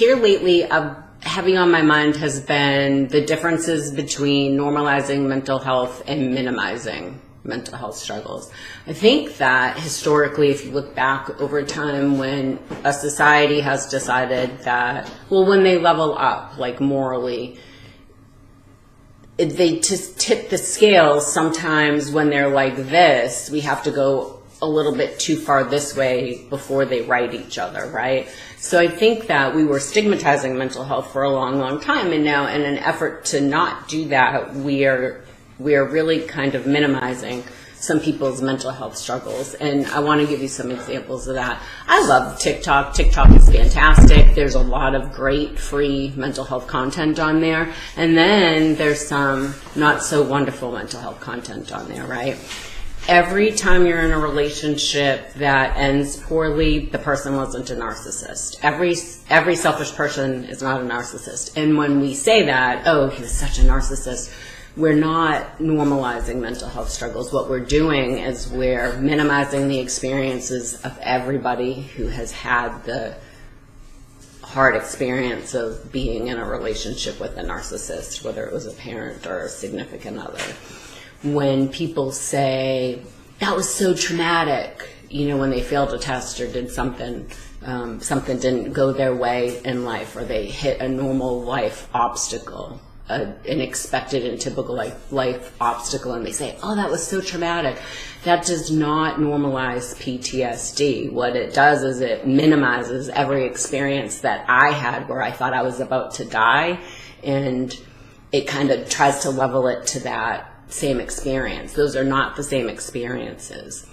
Here lately, heavy on my mind has been the differences between normalizing mental health and minimizing mental health struggles. I think that historically, if you look back over time, when a society has decided that, well, when they level up, like morally, they just tip the scales. Sometimes when they're like this, we have to go a little bit too far this way before they right each other, right? So I think that we were stigmatizing mental health for a long, long time, and now in an effort to not do that, we are really kind of minimizing some people's mental health struggles. And I want to give you some examples of that. I love TikTok. TikTok is fantastic. There's a lot of great free mental health content on there. And then there's some not so wonderful mental health content on there, right? Every time you're in a relationship that ends poorly, the person wasn't a narcissist. Every selfish person is not a narcissist. And when we say that, oh, he was such a narcissist, we're not normalizing mental health struggles. What we're doing is we're minimizing the experiences of everybody who has had the hard experience of being in a relationship with a narcissist, whether it was a parent or a significant other. When people say, that was so traumatic, when they failed a test or did something didn't go their way in life, or they hit a normal life obstacle, an expected and typical life obstacle, and they say, oh, that was so traumatic. That does not normalize PTSD. What it does is it minimizes every experience that I had where I thought I was about to die, and it kind of tries to level it to that same experience. Those are not the same experiences.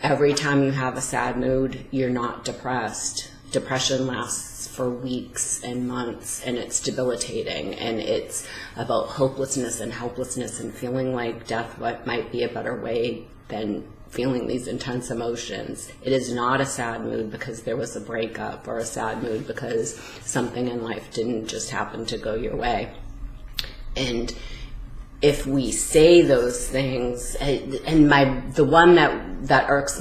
Every time you have a sad mood, you're not depressed. Depression lasts for weeks and months, and it's debilitating, and it's about hopelessness and helplessness and feeling like death might be a better way than feeling these intense emotions. It is not a sad mood because there was a breakup, or a sad mood because something in life didn't just happen to go your way. And if we say those things, and the one that irks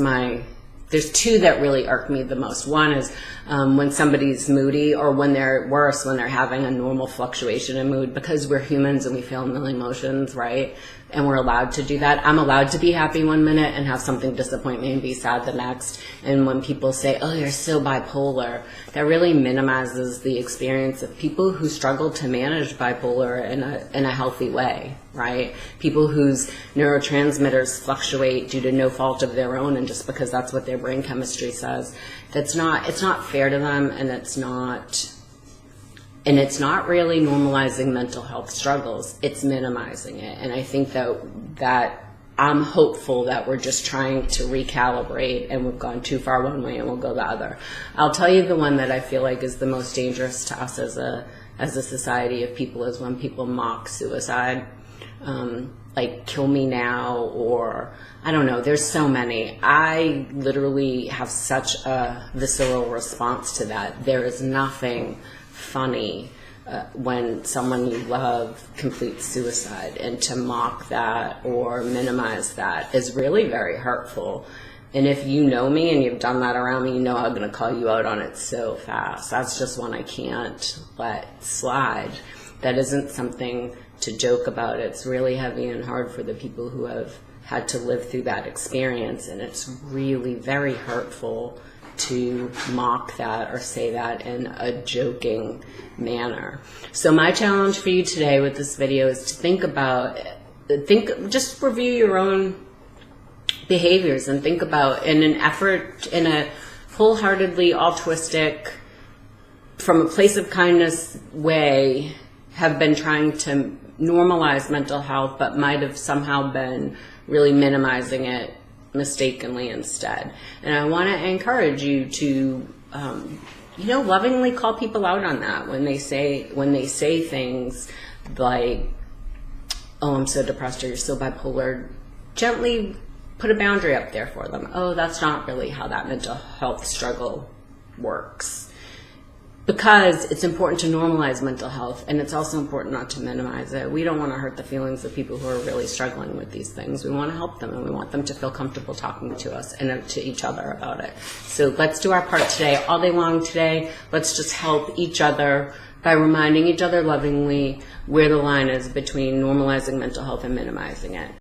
there's two that really irk me the most. One is when somebody's moody, or when they're worse, when they're having a normal fluctuation in mood, because we're humans and we feel a million emotions, right? And we're allowed to do that. I'm allowed to be happy one minute and have something disappoint me and be sad the next. And when people say, oh, you're so bipolar, that really minimizes the experience of people who struggle to manage bipolar in a healthy way, right? People whose neurotransmitters fluctuate due to no fault of their own, and just because that's what their brain chemistry says. It's not fair to them, and it's not really normalizing mental health struggles. It's minimizing it. And I think that I'm hopeful that we're just trying to recalibrate, and we've gone too far one way and we'll go the other. I'll tell you the one that I feel like is the most dangerous to us as a society of people is when people mock suicide. Like kill me now, or I don't know, there's so many. I literally have such a visceral response to that. There is nothing funny when someone you love completes suicide, and to mock that or minimize that is really very hurtful. And if you know me and you've done that around me, you know I'm going to call you out on it so fast. That's just one I can't let slide. That isn't something to joke about. It's really heavy and hard for the people who have had to live through that experience, and it's really very hurtful to mock that or say that in a joking manner. So my challenge for you today with this video is to just review your own behaviors, and think about, in a wholeheartedly altruistic, from a place of kindness way, have been trying to normalize mental health, but might have somehow been really minimizing it mistakenly instead. And I want to encourage you to, lovingly call people out on that when they say things like, oh, I'm so depressed, or you're so bipolar. Gently put a boundary up there for them. Oh, that's not really how that mental health struggle works. because it's important to normalize mental health, and it's also important not to minimize it. We don't want to hurt the feelings of people who are really struggling with these things. We want to help them, and we want them to feel comfortable talking to us and to each other about it. So let's do our part today, all day long today. Let's just help each other by reminding each other lovingly where the line is between normalizing mental health and minimizing it.